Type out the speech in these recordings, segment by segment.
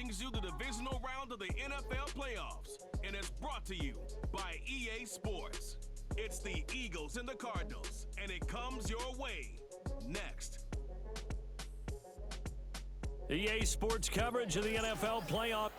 brings you the divisional round of the NFL playoffs, and it's brought to you by EA Sports. It's the Eagles and the Cardinals, and it comes your way next. EA Sports coverage of the NFL playoff.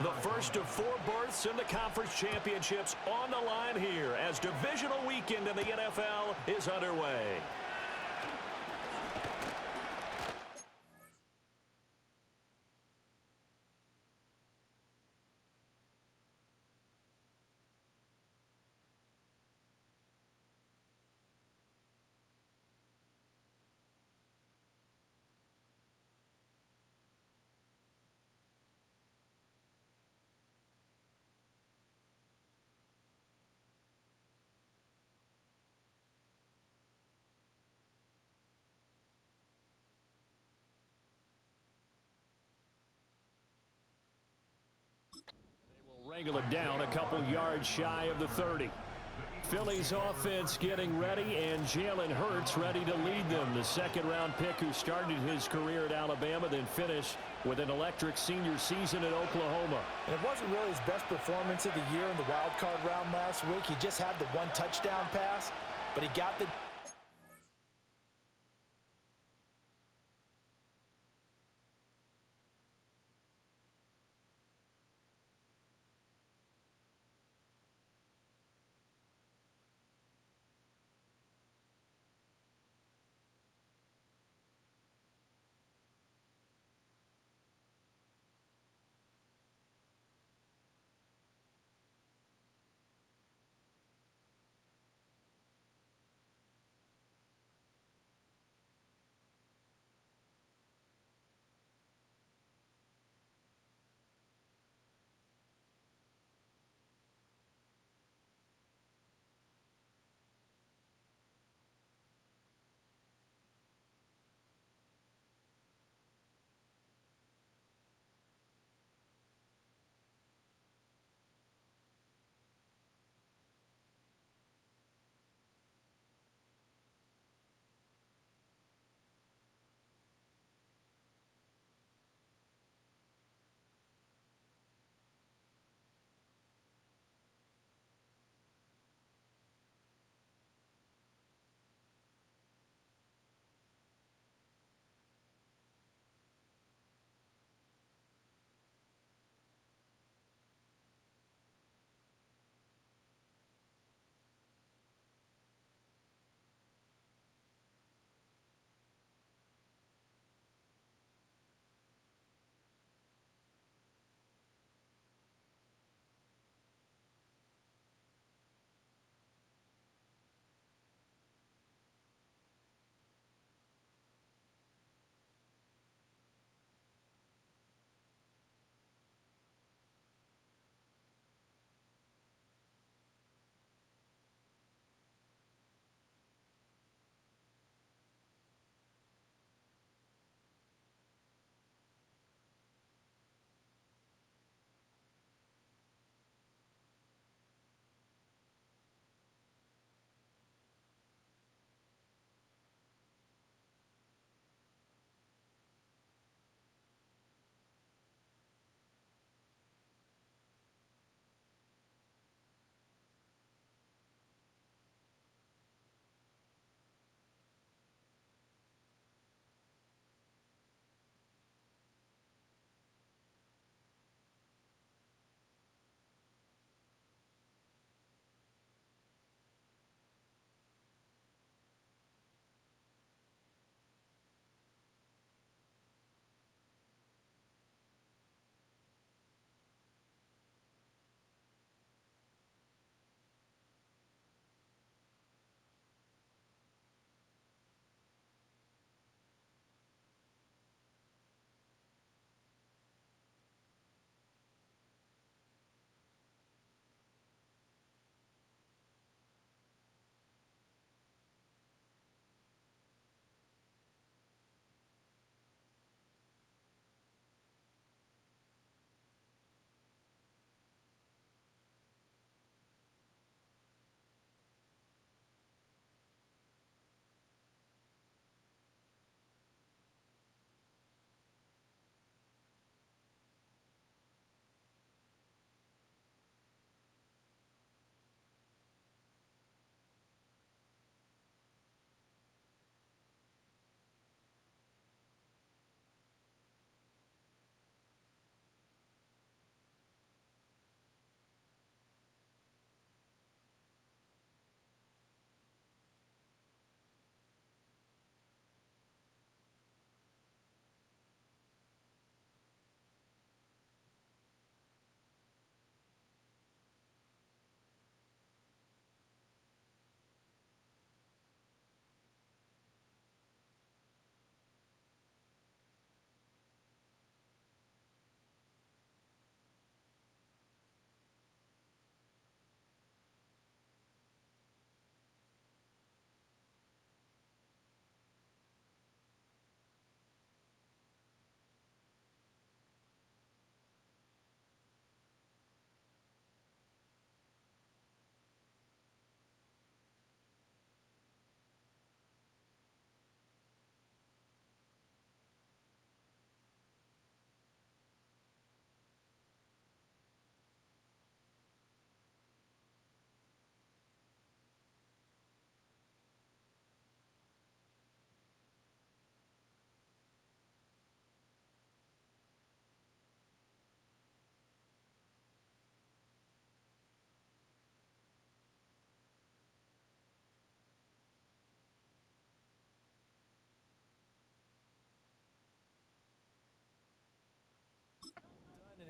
The first of 4 berths in the conference championships on the line here as divisional weekend in the NFL is underway. Wrangle it down a couple yards shy of the 30. Philly's offense getting ready, and Jalen Hurts ready to lead them. The second-round pick who started his career at Alabama, then finished with an electric senior season at Oklahoma. And it wasn't really his best performance of the year in the wild card round last week. He just had the 1 touchdown pass, but he got the...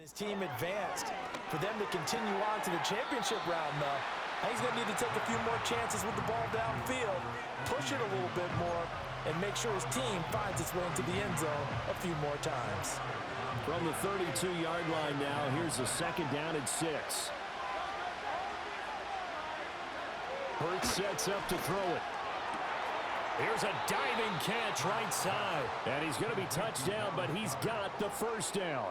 His team advanced. For them to continue on to the championship round, though, I think he's going to need to take a few more chances with the ball downfield, push it a little bit more, and make sure his team finds its way into the end zone a few more times. From the 32-yard line now, here's a second down and 6. Hurts sets up to throw it. Here's a diving catch right side. And he's going to be touched down, but he's got the first down.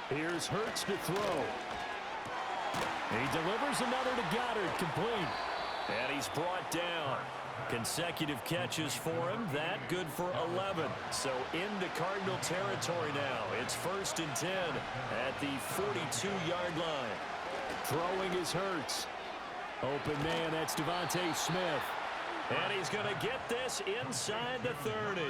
Here's Hurts to throw. He delivers another to Goddard, complete. And he's brought down. Consecutive catches for him. That good for 11. So into Cardinal territory now. It's 1st and 10 at the 42-yard line. Throwing is Hurts. Open man, that's Devontae Smith. And he's going to get this inside the 30.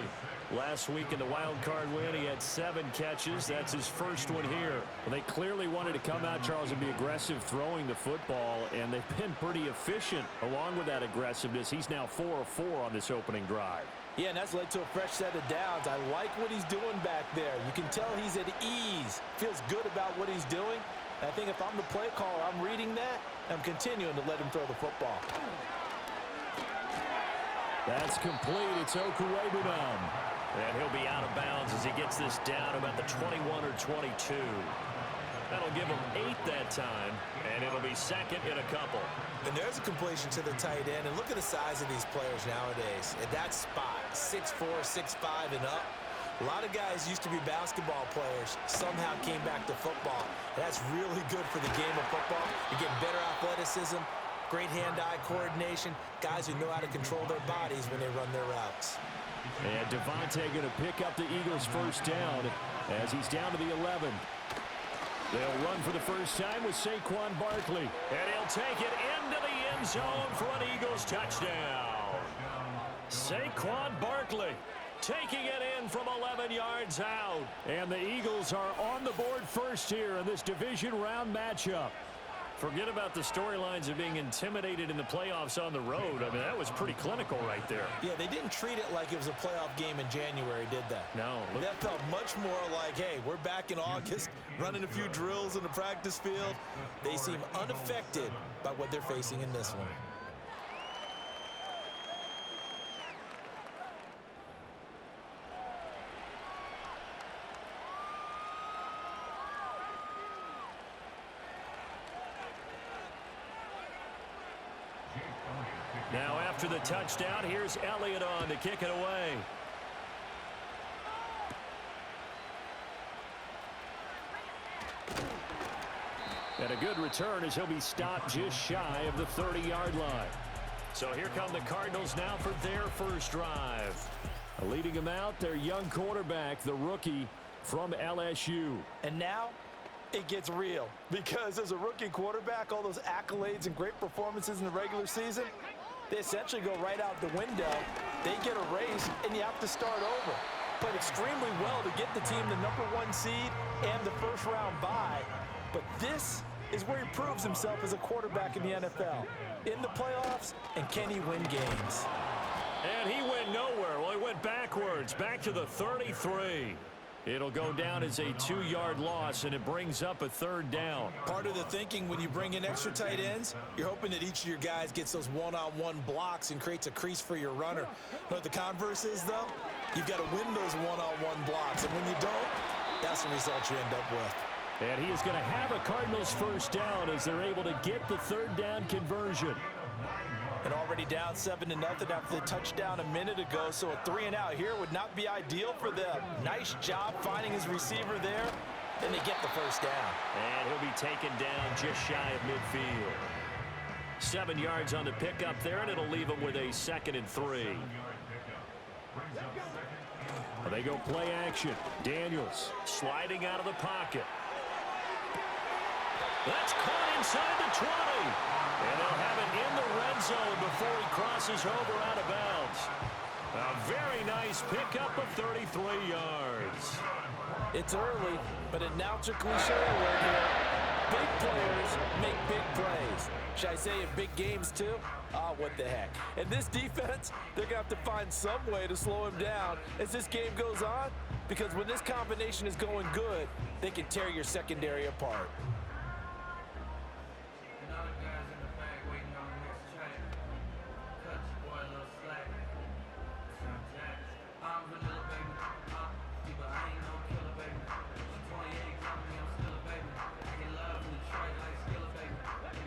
Last week in the wild card win, he had 7 catches. That's his first one here. Well, they clearly wanted to come out, Charles, and be aggressive throwing the football, and they've been pretty efficient along with that aggressiveness. He's now 4 of 4 on this opening drive. Yeah, and that's led to a fresh set of downs. I like what he's doing back there. You can tell he's at ease. Feels good about what he's doing. I think if I'm the play caller, I'm reading that. I'm continuing to let him throw the football. That's complete. It's Okuwebunam. And he'll be out of bounds as he gets this down about the 21 or 22. That'll give him 8 that time, and it'll be second in a couple. And there's a completion to the tight end. And look at the size of these players nowadays. At that spot, 6'4", 6'5", and up. A lot of guys used to be basketball players, somehow came back to football. That's really good for the game of football. You're getting better athleticism, great hand-eye coordination, guys who know how to control their bodies when they run their routes. And Devontae going to pick up the Eagles' first down as he's down to the 11. They'll run for the first time with Saquon Barkley. And he'll take it into the end zone for an Eagles touchdown. Saquon Barkley taking it in from 11 yards out. And the Eagles are on the board first here in this division round matchup. Forget about the storylines of being intimidated in the playoffs on the road. I mean, that was pretty clinical right there. Yeah, they didn't treat it like it was a playoff game in January, did they? No. That felt much more like, hey, we're back in August, running a few drills in the practice field. They seem unaffected by what they're facing in this one. Now after the touchdown, here's Elliott on to kick it away. And a good return as he'll be stopped just shy of the 30-yard line. So here come the Cardinals now for their first drive. Leading them out, their young quarterback, the rookie from LSU. And now it gets real, because as a rookie quarterback, all those accolades and great performances in the regular season, they essentially go right out the window. They get erased, and you have to start over. Played extremely well to get the team the #1 seed and the first-round bye. But this is where he proves himself as a quarterback in the NFL. In the playoffs, and can he win games? And he went nowhere. Well, he went backwards, back to the 33. It'll go down as a 2-yard loss, and it brings up a 3rd down. Part of the thinking when you bring in extra tight ends, you're hoping that each of your guys gets those one-on-one blocks and creates a crease for your runner. You know what the converse is, though? You've got to win those one-on-one blocks, and when you don't, that's the result you end up with. And he is going to have a Cardinals first down as they're able to get the 3rd down conversion. And already down 7-0 after the touchdown a minute ago, so a 3-and-out here would not be ideal for them. Nice job finding his receiver there, and they get the first down. And he'll be taken down just shy of midfield. 7 yards on the pickup there, and it'll leave him with a 2nd and 3. They go play action. Daniels sliding out of the pocket. That's caught inside the 20. And they'll have it in the red zone before he crosses over out of bounds. A very nice pickup of 33 yards. It's early, but announcer cliche alert here. Big players make big plays. Should I say in big games too? What the heck. And this defense, they're going to have to find some way to slow him down as this game goes on, because when this combination is going good, they can tear your secondary apart.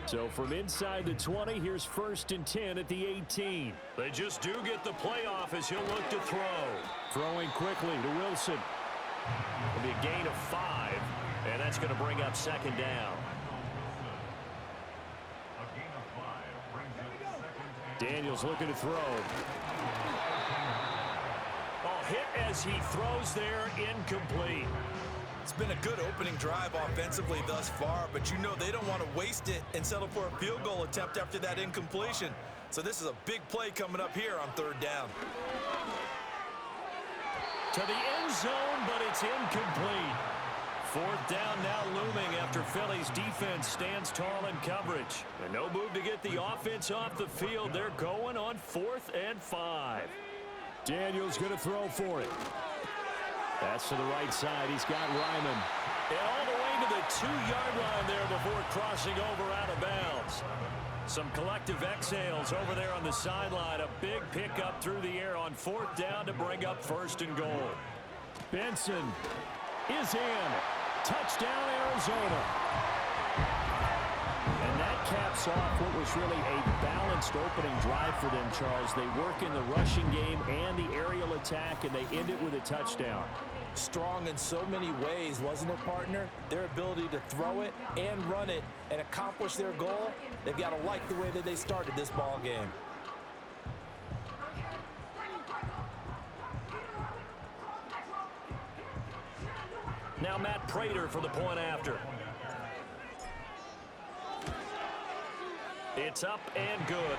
So from inside the 20, here's 1st and 10 at the 18. They just do get the playoff as he'll look to throw. Throwing quickly to Wilson. It'll be a gain of 5, and that's going to bring up 2nd down. Daniels looking to throw. Oh, hit as he throws there, incomplete. It's been a good opening drive offensively thus far, but you know they don't want to waste it and settle for a field goal attempt after that incompletion. So this is a big play coming up here on 3rd down. To the end zone, but it's incomplete. 4th down now looming after Philly's defense stands tall in coverage. And no move to get the offense off the field. They're going on 4th and 5. Daniels going to throw for it. That's to the right side. He's got Ryman. And all the way to the 2-yard line there before crossing over out of bounds. Some collective exhales over there on the sideline. A big pickup through the air on 4th down to bring up 1st and goal. Benson is in. Touchdown, Arizona. And that caps off what was really a balanced opening drive for them, Charles. They work in the rushing game and the aerial attack, and they end it with a touchdown. Strong in so many ways, wasn't it, partner? Their ability to throw it and run it and accomplish their goal, they've got to like the way that they started this ball game. Now Matt Prater for the point after. It's up and good.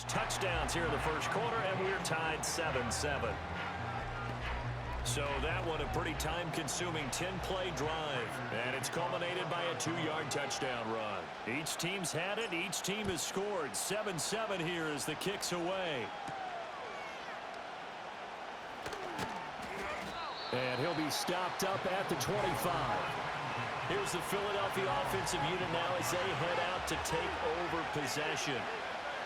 Touchdowns here in the first quarter, and we're tied 7-7. So that one a pretty time-consuming 10-play drive, and it's culminated by a 2-yard touchdown run. Each team's had it. Each team has scored. 7-7 here as the kick's away. And he'll be stopped up at the 25. Here's the Philadelphia offensive unit now as they head out to take over possession.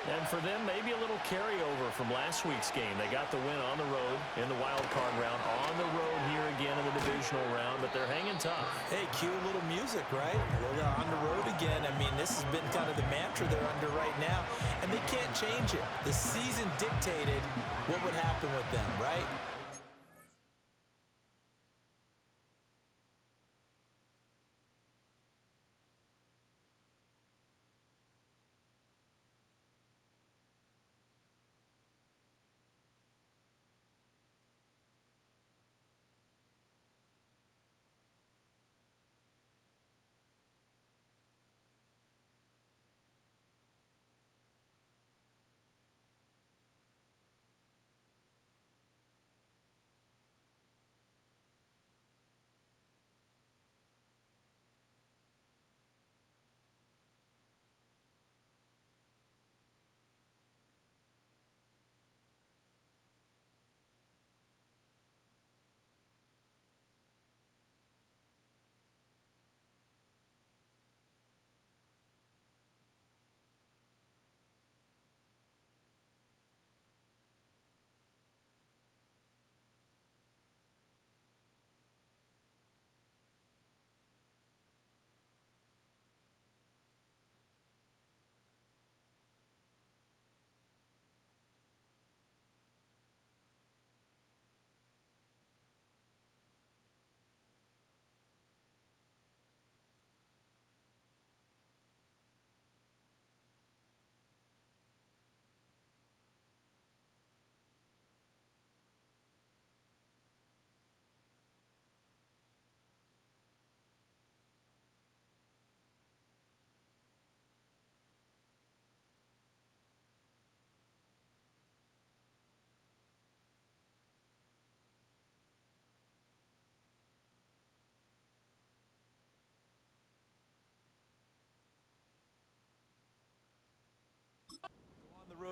And for them, maybe a little carryover from last week's game. They got the win on the road in the wild card round, on the road here again in the divisional round, but they're hanging tough. Hey, cue a little music, right? A little on the road again. I mean, this has been kind of the mantra they're under right now, and they can't change it. The season dictated what would happen with them, right?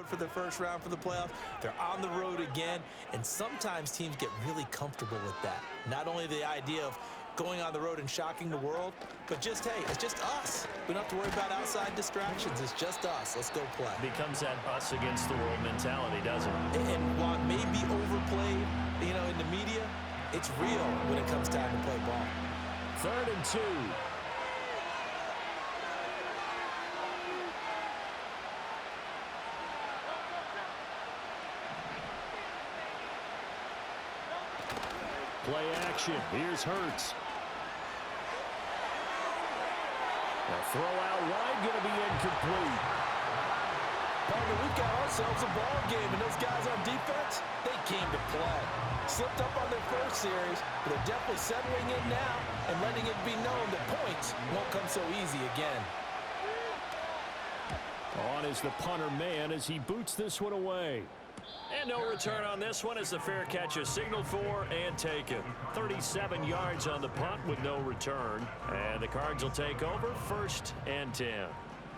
for the first round for the playoffs. They're on the road again, and sometimes teams get really comfortable with that. Not only the idea of going on the road and shocking the world, but just, hey, it's just us. We don't have to worry about outside distractions. It's just us. Let's go play. Becomes that us against the world mentality, doesn't it? And while it may be overplayed, in the media, it's real when it comes time to play ball. 3rd and 2. Play action. Here's Hurts. A throw out wide, going to be incomplete. Partner, we've got ourselves a ball game, and those guys on defense, they came to play. Slipped up on their first series, but they're definitely settling in now and letting it be known that points won't come so easy again. On is the punter man as he boots this one away. And no return on this one as the fair catch is signaled for and taken. 37 yards on the punt with no return. And the Cards will take over 1st and 10.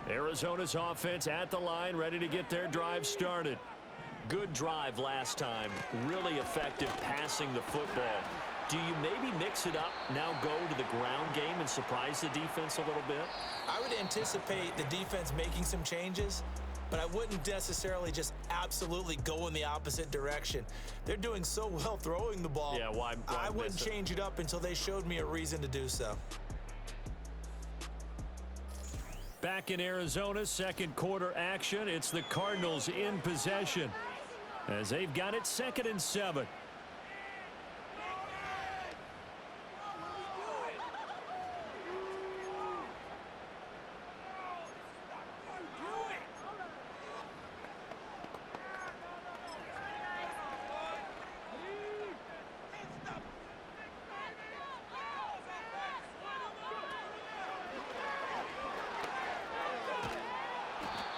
Arizona's offense at the line, ready to get their drive started. Good drive last time. Really effective passing the football. Do you maybe mix it up, now go to the ground game and surprise the defense a little bit? I would anticipate the defense making some changes, but I wouldn't necessarily just absolutely go in the opposite direction. They're doing so well throwing the ball. Yeah, why I wouldn't change it up until they showed me a reason to do so. Back in Arizona, 2nd quarter action. It's the Cardinals in possession as they've got it 2nd and 7.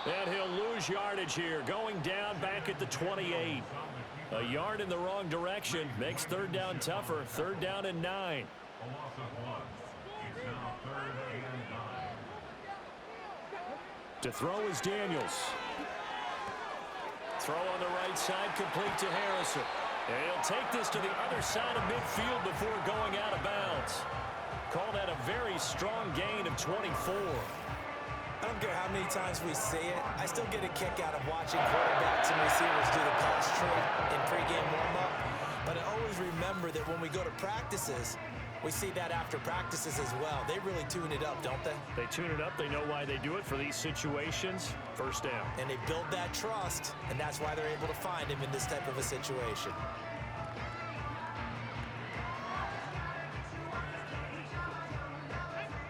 And he'll lose yardage here, going down back at the 28. A yard in the wrong direction makes 3rd down tougher. 3rd down and 9. To throw is Daniels. Throw on the right side, complete to Harrison. And he'll take this to the other side of midfield before going out of bounds. Call that a very strong gain of 24. I don't care how many times we say it, I still get a kick out of watching quarterbacks and receivers do the pass trick in pregame warm-up. But I always remember that when we go to practices, we see that after practices as well. They really tune it up, don't they? They tune it up. They know why they do it for these situations. 1st down. And they build that trust, and that's why they're able to find him in this type of a situation.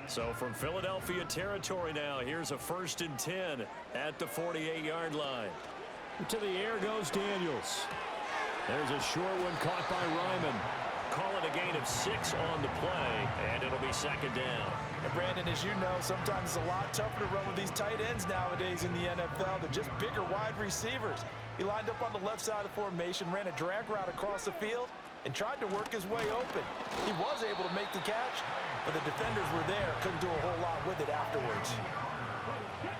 So from Philadelphia territory now, here's a 1st and 10 at the 48-yard line. To the air goes Daniels. There's a short one caught by Ryman. Call it a gain of 6 on the play, and it'll be 2nd down. And Brandon, as you know, sometimes it's a lot tougher to run with these tight ends nowadays in the NFL. They're just bigger wide receivers. He lined up on the left side of the formation, ran a drag route across the field, and tried to work his way open. He was able to make the catch, but the defenders were there, couldn't do a whole lot with it afterwards.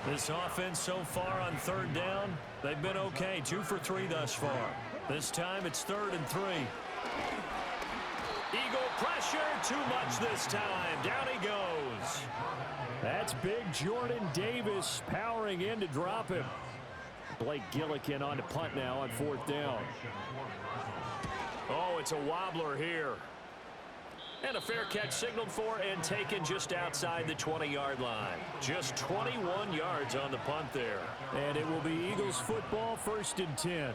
This offense so far on 3rd down, they've been okay. 2 for 3 thus far. This time it's 3rd and 3. Eagle pressure, too much this time. Down he goes. That's big Jordan Davis powering in to drop him. Blake Gillikin on to punt now on 4th down. Oh, it's a wobbler here. And a fair catch signaled for and taken just outside the 20-yard line. Just 21 yards on the punt there. And it will be Eagles football, 1st and 10.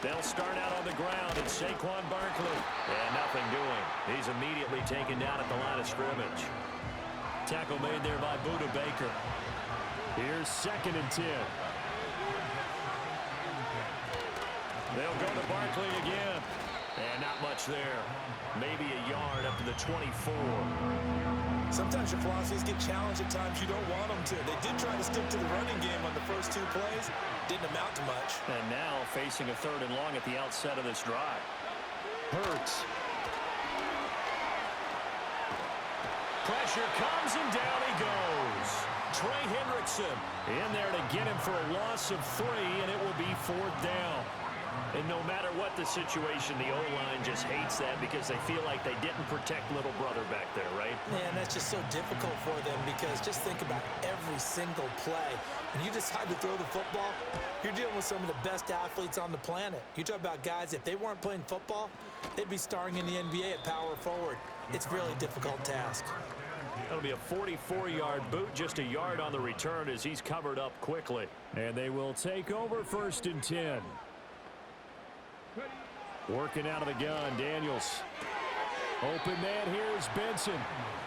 They'll start out on the ground, and Saquon Barkley. And nothing doing. He's immediately taken down at the line of scrimmage. Tackle made there by Buda Baker. Here's 2nd and 10. They'll go to Barkley again. And not much there. Maybe a yard up to the 24. Sometimes your philosophies get challenged at times you don't want them to. They did try to stick to the running game on the first 2 plays. Didn't amount to much. And now facing a 3rd and long at the outset of this drive. Hurts. Pressure comes and down he goes. Trey Hendrickson in there to get him for a loss of 3, and it will be 4th down. And no matter what the situation, the O-line just hates that because they feel like they didn't protect little brother back there, right? Man, that's just so difficult for them because just think about every single play. When you decide to throw the football, you're dealing with some of the best athletes on the planet. You talk about guys, if they weren't playing football, they'd be starring in the NBA at power forward. It's a really difficult task. That'll be a 44-yard boot, just a yard on the return as he's covered up quickly. And they will take over 1st and 10. Working out of the gun, Daniels. Open man, here's Benson.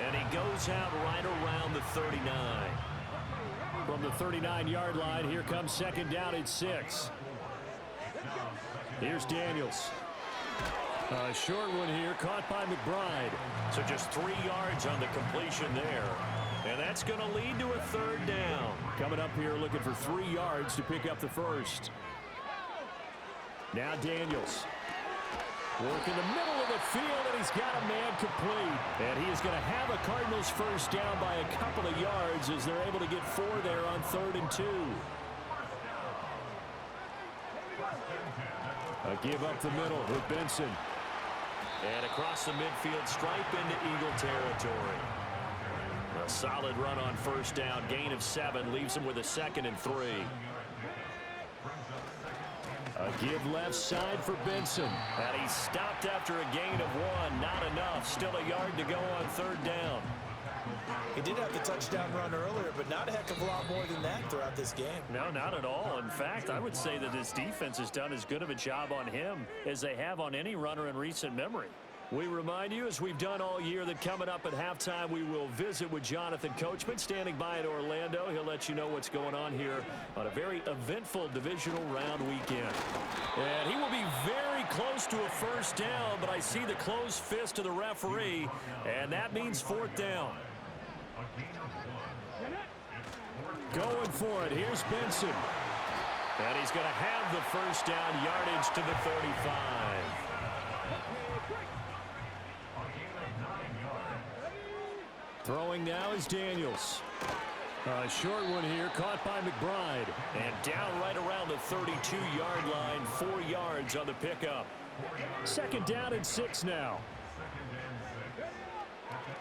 And he goes out right around the 39. From the 39-yard line, here comes 2nd down at 6. Here's Daniels. A short one here, caught by McBride. So just 3 yards on the completion there. And that's going to lead to a 3rd down. Coming up here looking for 3 yards to pick up the 1st. Now Daniels. Work in the middle of the field, and he's got a man complete. And he is going to have a Cardinals 1st down by a couple of yards as they're able to get 4 there on 3rd and 2. A give up the middle with Benson. And across the midfield stripe into Eagle territory. A solid run on 1st down. Gain of 7 leaves him with a 2nd and 3. A give left side for Benson. And he stopped after a gain of 1. Not enough. Still a yard to go on 3rd down. He did have the touchdown run earlier, but not a heck of a lot more than that throughout this game. No, not at all. In fact, I would say that this defense has done as good of a job on him as they have on any runner in recent memory. We remind you, as we've done all year, that coming up at halftime, we will visit with Jonathan Coachman, standing by in Orlando. He'll let you know what's going on here on a very eventful divisional round weekend. And he will be very close to a 1st down, but I see the closed fist of the referee, and that means 4th down. Going for it. Here's Benson. And he's going to have the 1st down, yardage to the 35. Throwing now is Daniels. A short one here, caught by McBride. And down right around the 32-yard line, 4 yards on the pickup. 2nd down and 6 now.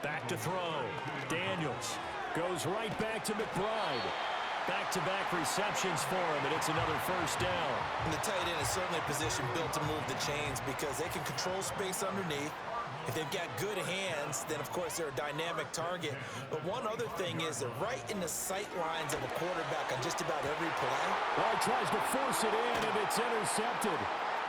Back to throw. Daniels goes right back to McBride. Back-to-back receptions for him, and it's another 1st down. And the tight end is certainly a position built to move the chains because they can control space underneath. If they've got good hands, then, of course, they're a dynamic target. But one other thing is they're right in the sight lines of a quarterback on just about every play. Well, he tries to force it in, and it's intercepted.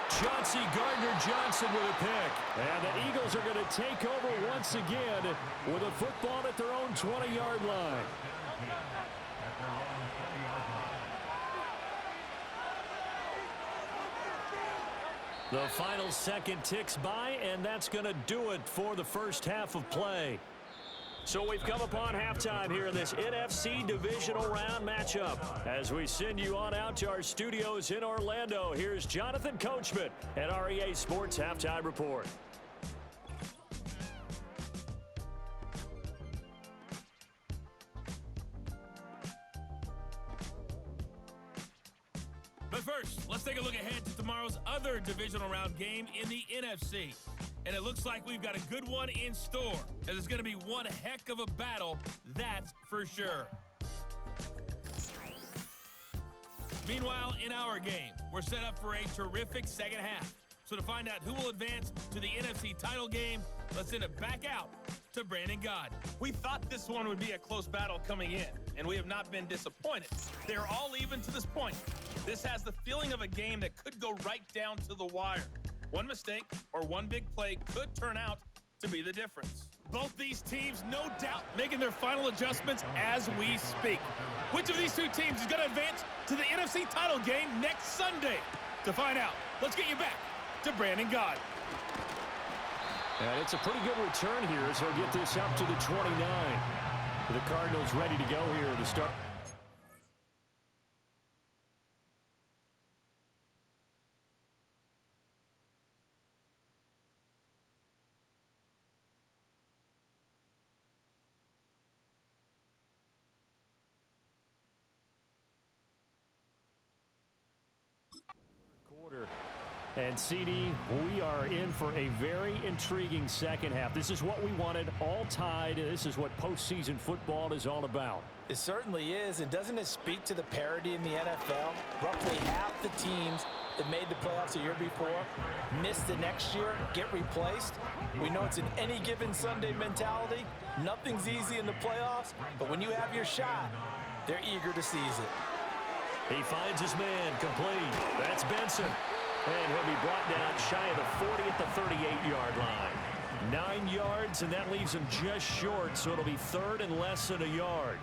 Chauncey Gardner-Johnson with a pick. And the Eagles are going to take over once again with a football at their own 20-yard line. The final second ticks by, and that's going to do it for the first half of play. So we've come upon halftime here in this NFC divisional round matchup. As we send you on out to our studios in Orlando, here's Jonathan Coachman at REA Sports Halftime Report. But first, let's take a look ahead to tomorrow's other divisional round game in the NFC. And it looks like we've got a good one in store, as it's going to be one heck of a battle, that's for sure. Meanwhile, in our game, we're set up for a terrific second half. So to find out who will advance to the NFC title game, let's send it back out to Brandon God. We thought this one would be a close battle coming in, and we have not been disappointed. They're all even to this point. This has the feeling of a game that could go right down to the wire. One mistake or one big play could turn out to be the difference. Both these teams, no doubt, making their final adjustments as we speak. Which of these two teams is going to advance to the NFC title game next Sunday? To find out, let's get you back to Brandon Gott. And it's a pretty good return here as he'll get this up to the 29. The Cardinals ready to go here to start. And CD, we are in for a very intriguing second half. This is what we wanted, all tied. This is what postseason football is all about. It certainly is, and doesn't it speak to the parity in the NFL? Roughly half the teams that made the playoffs the year before miss the next year, get replaced. We know it's an any given Sunday mentality. Nothing's easy in the playoffs, but when you have your shot, they're eager to seize it. He finds his man complete. That's Benson. And he'll be brought down shy of the 40 at the 38-yard line. 9 yards, and that leaves him just short, so it'll be third and less than a yard.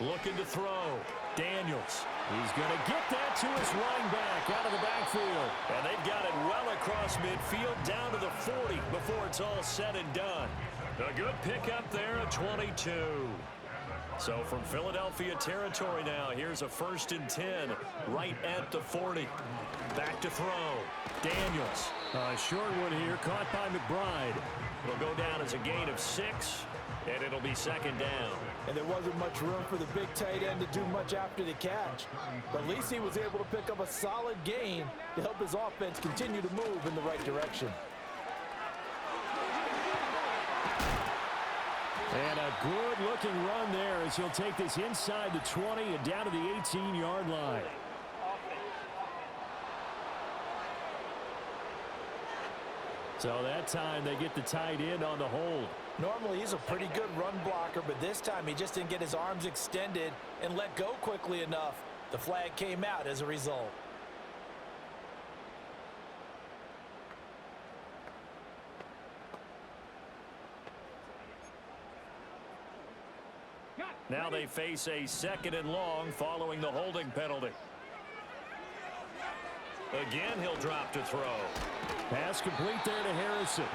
Looking to throw. Daniels. He's going to get that to his running back out of the backfield. And they've got it well across midfield down to the 40 before it's all said and done. A good pickup there at 22. So from Philadelphia territory now, here's a 1st and 10 right at the 40. Back to throw. Daniels. Short one here, caught by McBride. It'll go down as a gain of 6, and it'll be second down. And there wasn't much room for the big tight end to do much after the catch. But at least he was able to pick up a solid gain to help his offense continue to move in the right direction. And a good-looking run there as he'll take this inside the 20 and down to the 18-yard line. So that time they get the tight end on the hold. Normally he's a pretty good run blocker, but this time he just didn't get his arms extended and let go quickly enough. The flag came out as a result. Now they face a 2nd and long following the holding penalty. Again, he'll drop to throw. Pass complete there to Harrison.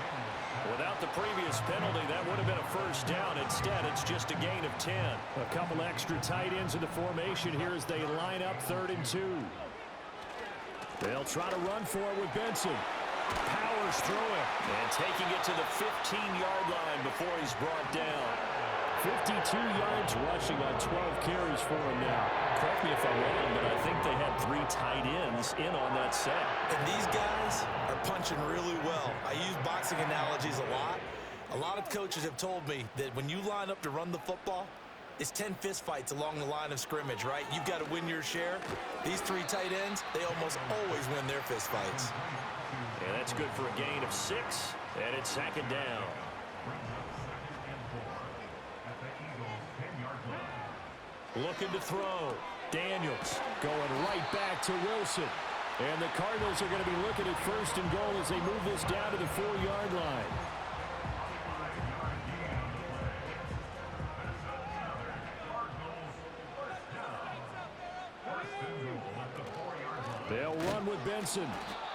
Without the previous penalty, that would have been a 1st down. Instead, it's just a gain of 10. A couple extra tight ends in the formation here as they line up 3rd and 2. They'll try to run for it with Benson. Powers through it. And taking it to the 15-yard line before he's brought down. 52 yards rushing on 12 carries for him now. Correct me if I'm wrong, but I think they had 3 tight ends in on that set. And these guys are punching really well. I use boxing analogies a lot. A lot of coaches have told me that when you line up to run the football, it's 10 fistfights along the line of scrimmage, right? You've got to win your share. These 3 tight ends, they almost always win their fistfights. And that's good for a gain of 6, and it's 2nd down. Looking to throw. Daniels going right back to Wilson. And the Cardinals are going to be looking at 1st and goal as they move this down to the 4-yard line. They'll run with Benson.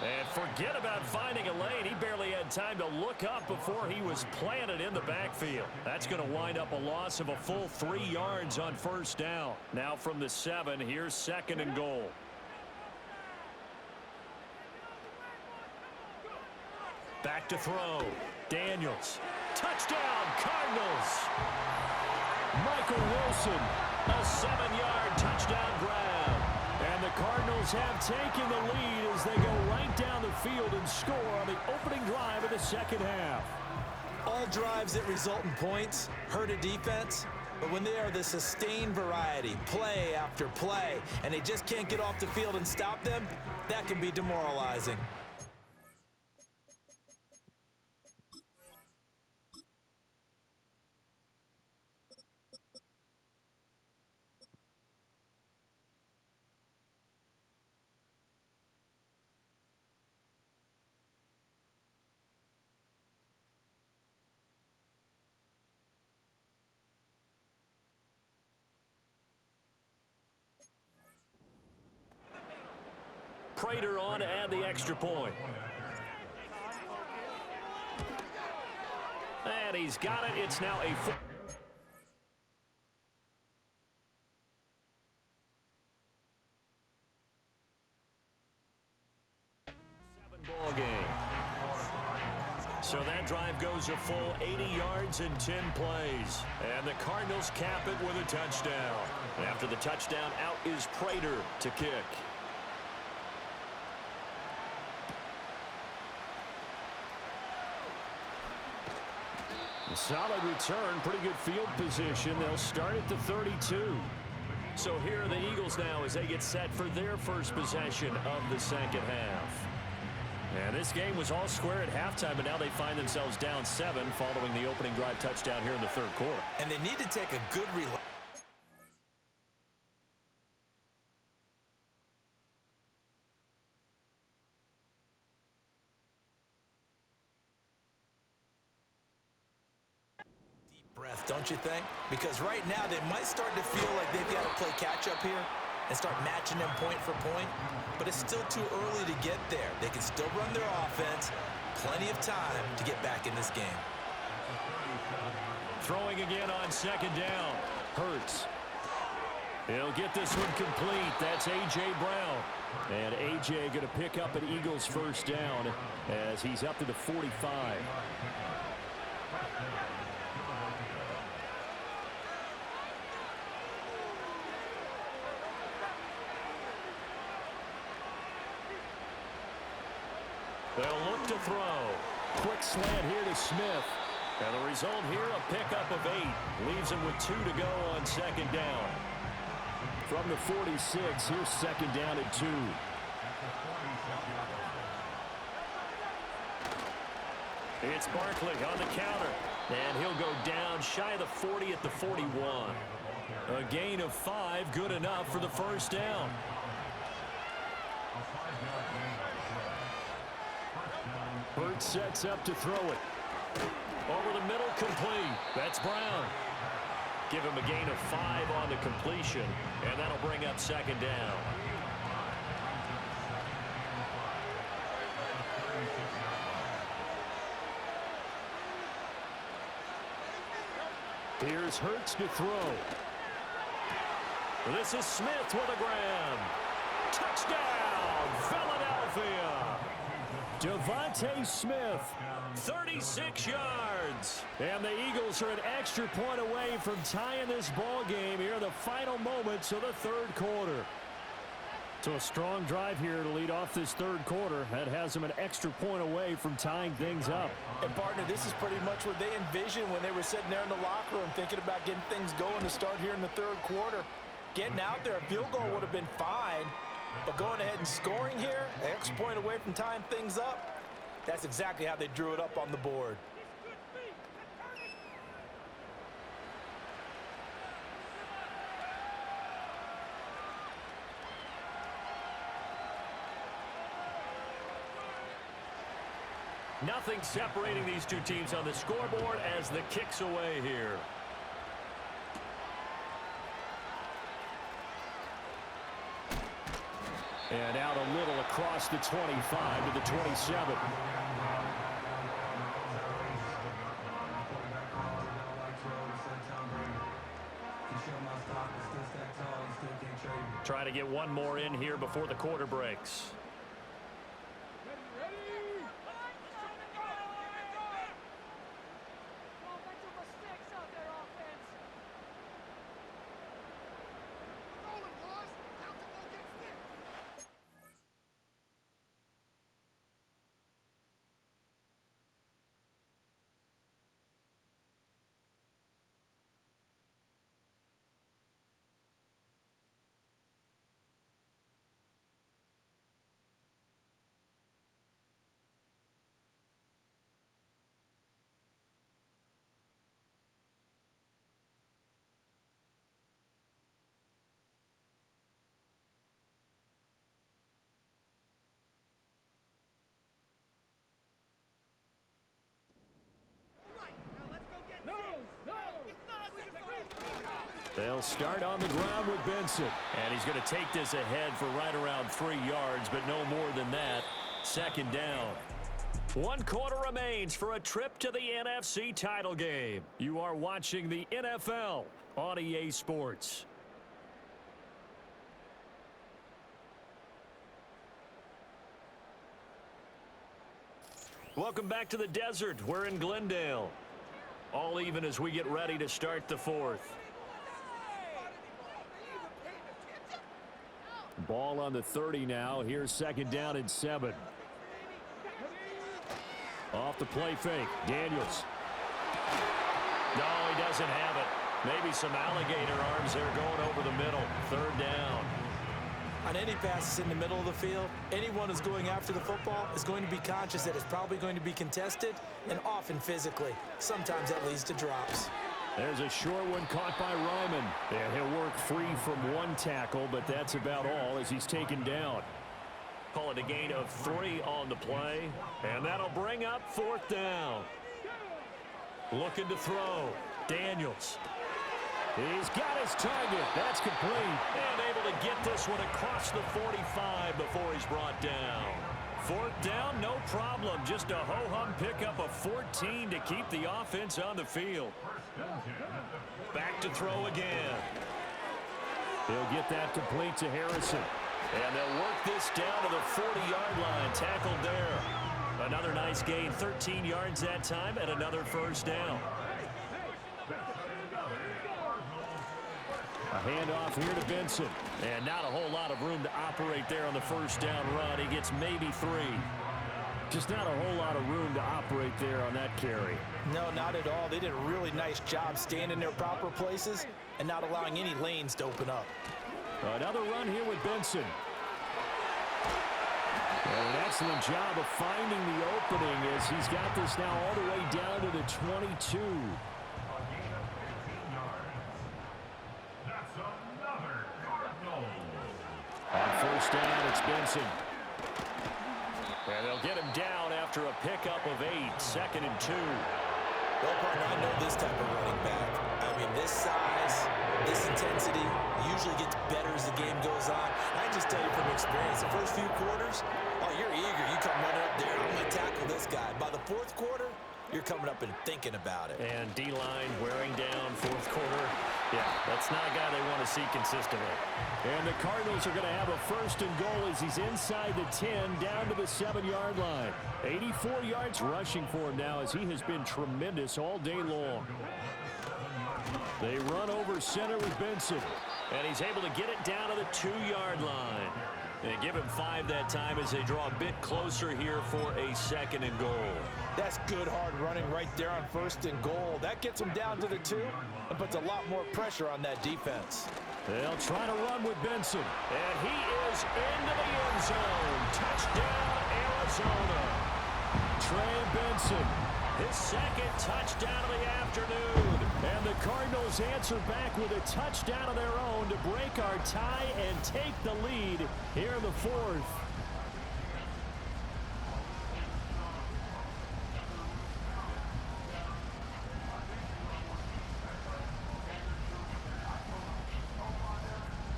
And forget about finding a lane. He barely had time to look up before he was planted in the backfield. That's going to wind up a loss of a full 3 yards on 1st down. Now from the 7, here's 2nd and goal. Back to throw. Daniels. Touchdown, Cardinals. Michael Wilson. A 7-yard touchdown grab. And the Cardinals have taken the lead as they go right down the field and score on the opening drive of the 2nd half. All drives that result in points hurt a defense, but when they are the sustained variety, play after play, and they just can't get off the field and stop them, that can be demoralizing. Prater on to add the extra point. And he's got it. It's now a ball game. So that drive goes a full 80 yards in 10 plays. And the Cardinals cap it with a touchdown. After the touchdown, out is Prater to kick. Solid return, pretty good field position. They'll start at the 32. So here are the Eagles now as they get set for their first possession of the second half. And this game was all square at halftime, but now they find themselves down 7 following the opening drive touchdown here in the third quarter. And they need to take a good relax. Breath, don't you think? Because right now they might start to feel like they've got to play catch-up here and start matching them point for point, but it's still too early to get there. They can still run their offense. Plenty of time to get back in this game. Throwing again on second down. Hurts. He'll get this one complete. That's A.J. Brown. And A.J. going to pick up an Eagles first down as he's up to the 45. They'll look to throw. Quick slant here to Smith. And the result here, a pickup of 8. Leaves him with 2 to go on second down. From the 46, here's second down at 2. It's Barkley on the counter. And he'll go down shy of the 40 at the 41. A gain of 5, good enough for the first down. Hurts sets up to throw it. Over the middle, complete. That's Brown. Give him a gain of 5 on the completion, and that'll bring up second down. Here's Hurts to throw. This is Smith with a grab. Touchdown, Philadelphia. Devontae Smith. 36 yards. And the Eagles are an extra point away from tying this ball game here in the final moments of the third quarter. So a strong drive here to lead off this third quarter. That has them an extra point away from tying things up. And, partner, this is pretty much what they envisioned when they were sitting there in the locker room thinking about getting things going to start here in the third quarter. Getting out there, a field goal would have been fine. But going ahead and scoring here, an extra point away from tying things up, that's exactly how they drew it up on the board. Nothing separating these two teams on the scoreboard as the kick's away here. And out a little across the 25 to the 27. Trying to get one more in here before the quarter breaks. start on the ground with Benson. And he's going to take this ahead for right around 3 yards, but no more than that. Second down. 1 quarter remains for a trip to the NFC title game. You are watching the NFL on EA Sports. Welcome back to the desert. We're in Glendale. All even as we get ready to start the fourth. Ball on the 30 now. Here's second down and 7. Off the play fake. Daniels. No, he doesn't have it. Maybe some alligator arms there going over the middle. Third down. On any passes in the middle of the field, anyone who's going after the football is going to be conscious that it's probably going to be contested and often physically. Sometimes that leads to drops. There's a short one caught by Ryman. And he'll work free from 1 tackle, but that's about all as he's taken down. Call it a gain of 3 on the play, and that'll bring up 4th down. Looking to throw. Daniels. He's got his target. That's complete. And able to get this one across the 45 before he's brought down. 4th down, no problem. Just a ho-hum pickup of 14 to keep the offense on the field. Back to throw again. He'll get that complete to Harrison. And they'll work this down to the 40-yard line. Tackled there. Another nice gain. 13 yards that time and another first down. A handoff here to Benson. And not a whole lot of room to operate there on the first down run. He gets maybe 3. Just not a whole lot of room to operate there on that carry. No, not at all. They did a really nice job staying in their proper places and not allowing any lanes to open up. Another run here with Benson. And an excellent job of finding the opening as he's got this now all the way down to the 22. On first down, it's Benson. And they'll get him down after a pickup of 8. 2nd and 2. Well, partner, I know this type of running back. I mean, this size, this intensity usually gets better as the game goes on. I can just tell you from experience, the first few quarters, oh, you're eager. You come running up there, I'm going to tackle this guy. By the 4th quarter, you're coming up and thinking about it. And D-line wearing down 4th quarter. Yeah, that's not a guy they want to see consistently. And the Cardinals are going to have a 1st and goal as he's inside the 10, down to the 7-yard line. 84 yards rushing for him now as he has been tremendous all day long. They run over center with Benson. And he's able to get it down to the 2-yard line. They give him 5 that time as they draw a bit closer here for a 2nd and goal. That's good hard running right there on 1st and goal. That gets them down to the 2 and puts a lot more pressure on that defense. They'll try to run with Benson. And he is into the end zone. Touchdown, Arizona. Trey Benson. His 2nd touchdown of the afternoon. And the Cardinals answer back with a touchdown of their own to break our tie and take the lead here in the 4th.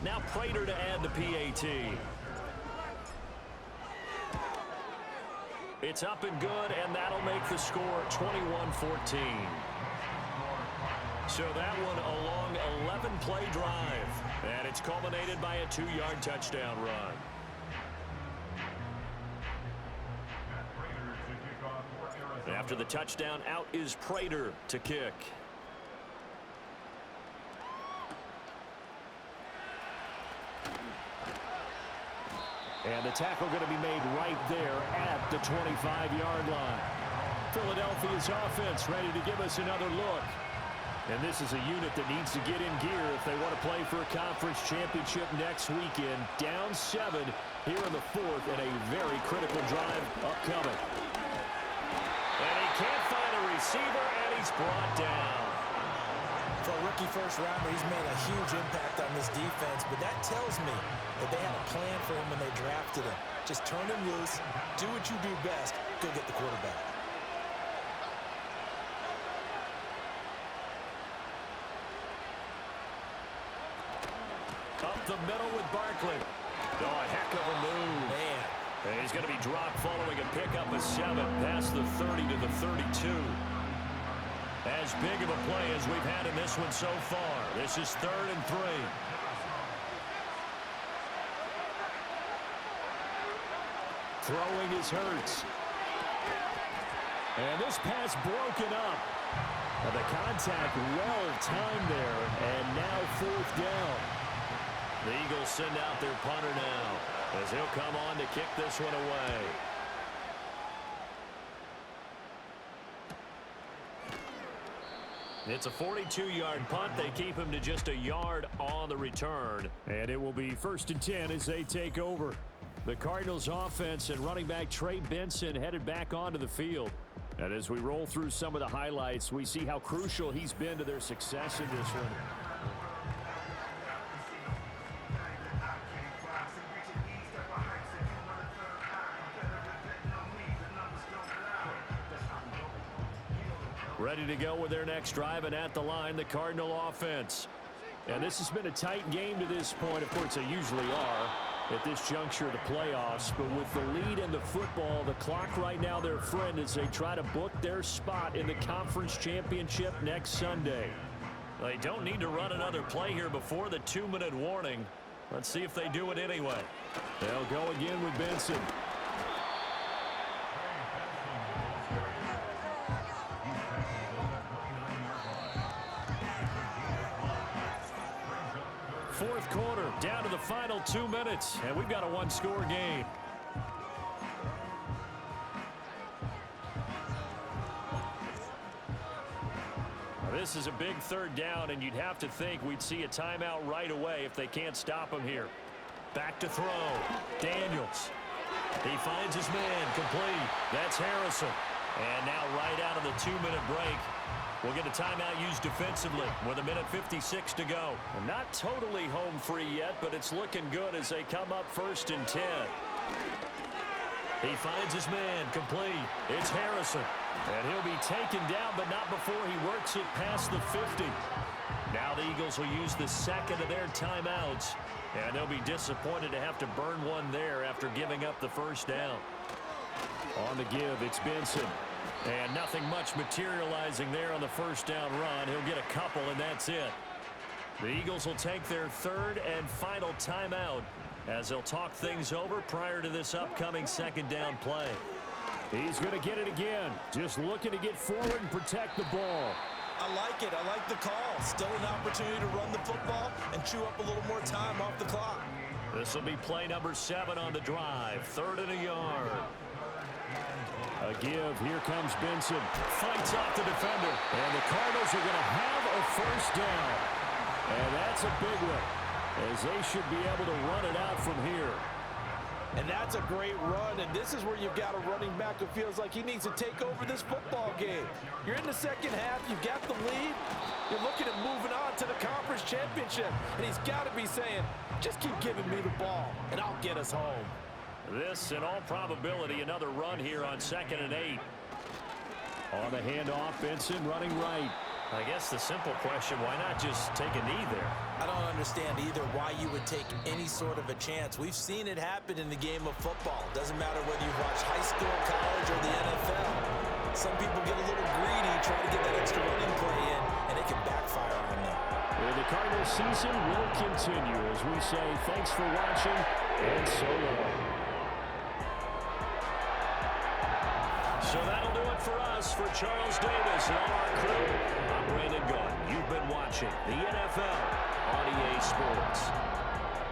Now Prater to add the PAT. It's up and good, and that'll make the score 21-14. So that one a long 11-play drive, and it's culminated by a 2-yard touchdown run. After the touchdown, out is Prater to kick. And the tackle going to be made right there at the 25-yard line. Philadelphia's offense ready to give us another look. And this is a unit that needs to get in gear if they want to play for a conference championship next weekend. Down 7 here in the 4th and a very critical drive upcoming. And he can't find a receiver, and he's brought down. For a rookie first-rounder, he's made a huge impact on this defense, but that tells me that they had a plan for him when they drafted him. Just turn him loose, do what you do best, go get the quarterback. the middle with Barkley. Oh, a heck of a move. Man. And he's going to be dropped following a pickup of 7 past the 30 to the 32. As big of a play as we've had in this one so far. This is 3rd and 3. Throwing is Hurts. And this pass broken up. And the contact well timed there. And now 4th down. The Eagles send out their punter now, as he'll come on to kick this one away. It's a 42-yard punt. They keep him to just a yard on the return. And it will be 1st and 10 as they take over. The Cardinals offense and running back Trey Benson headed back onto the field. And as we roll through some of the highlights, we see how crucial he's been to their success in this one. Ready to go with their next drive, and at the line, the Cardinal offense. And this has been a tight game to this point. Of course, they usually are at this juncture of the playoffs. But with the lead in the football, the clock right now their friend as they try to book their spot in the conference championship next Sunday. They don't need to run another play here before the 2-minute warning. Let's see if they do it anyway. They'll go again with Benson. Fourth quarter, down to the final 2 minutes, and we've got a one-score game. This is a big 3rd down, and you'd have to think we'd see a timeout right away if they can't stop him here. Back to throw. Daniels. He finds his man complete. That's Harrison. And now right out of the 2-minute break, we'll get a timeout used defensively with 1:56 to go. Well, not totally home free yet, but it's looking good as they come up 1st and 10. He finds his man complete. It's Harrison. And he'll be taken down, but not before he works it past the 50. Now the Eagles will use the second of their timeouts. And they'll be disappointed to have to burn one there after giving up the 1st down. On the give, it's Benson. And nothing much materializing there on the 1st down run. He'll get a couple, and that's it. The Eagles will take their 3rd and final timeout as they'll talk things over prior to this upcoming 2nd down play. He's going to get it again. Just looking to get forward and protect the ball. I like it. I like the call. Still an opportunity to run the football and chew up a little more time off the clock. This will be play number 7 on the drive. 3rd and a yard. A give. Here comes Benson. Fights off the defender. And the Cardinals are going to have a 1st down. And that's a big one, as they should be able to run it out from here. And that's a great run, and this is where you've got a running back who feels like he needs to take over this football game. You're in the 2nd half, you've got the lead, you're looking at moving on to the conference championship, and he's got to be saying, just keep giving me the ball, and I'll get us home. This, in all probability, another run here on 2nd and 8. On the handoff, Benson running right. I guess the simple question, why not just take a knee there? I don't understand either why you would take any sort of a chance. We've seen it happen in the game of football. Doesn't matter whether you watch high school, college, or the NFL. Some people get a little greedy, try to get that extra running play in, and it can backfire on them. And the Cardinals season will continue as we say thanks for watching and so long. So that'll do it for us. For Charles Davis and all our crew, I'm Brandon Gunn. You've been watching the NFL on EA Sports.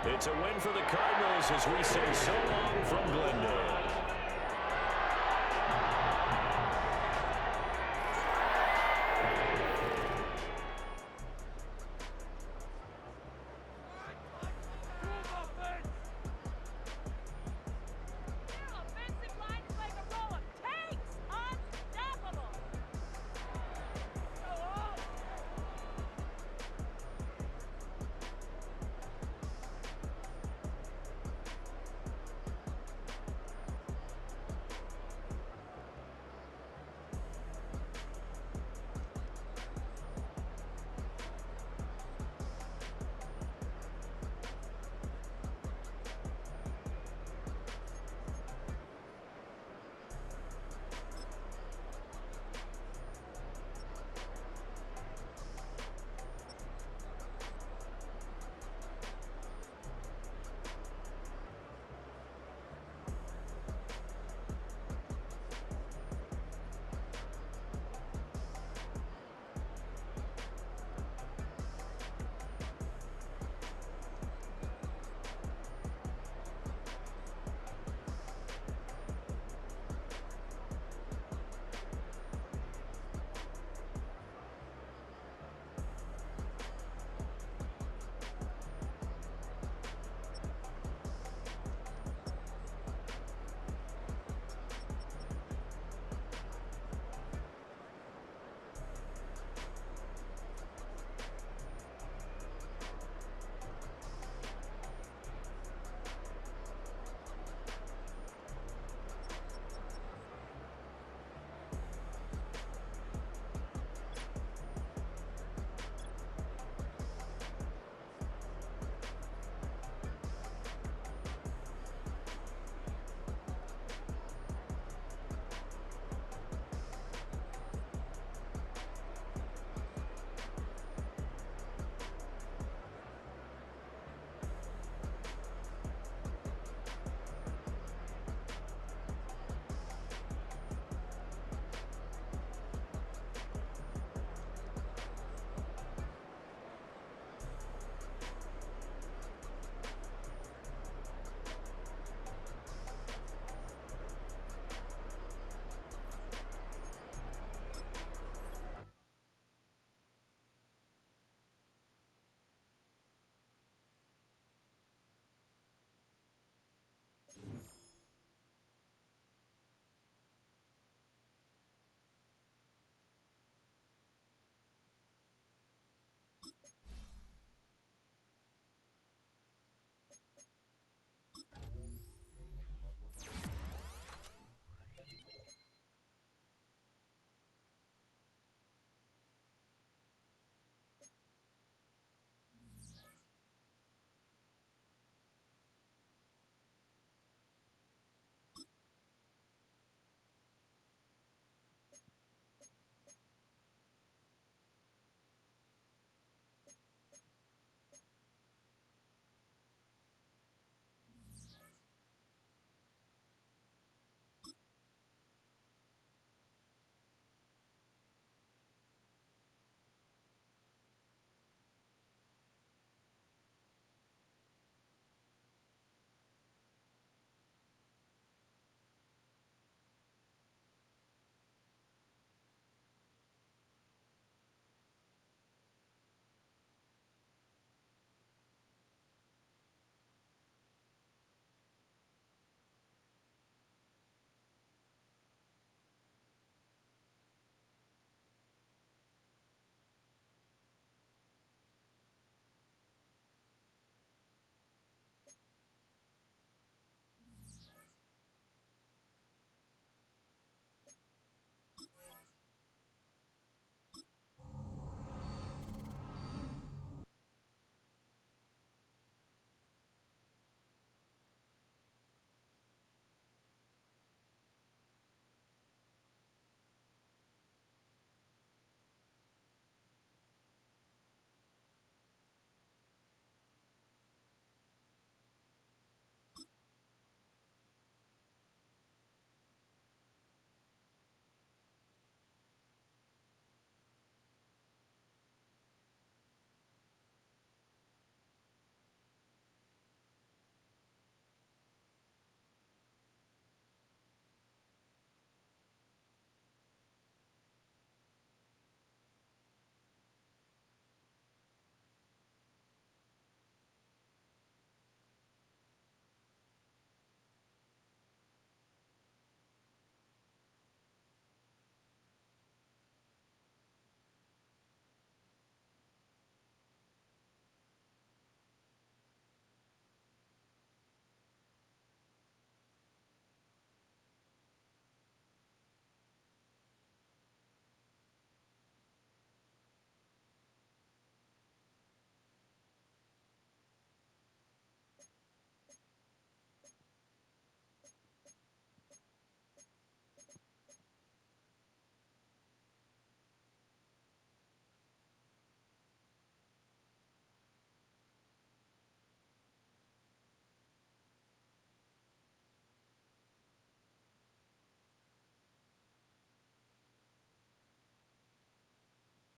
It's a win for the Cardinals as we say so long from Glendale.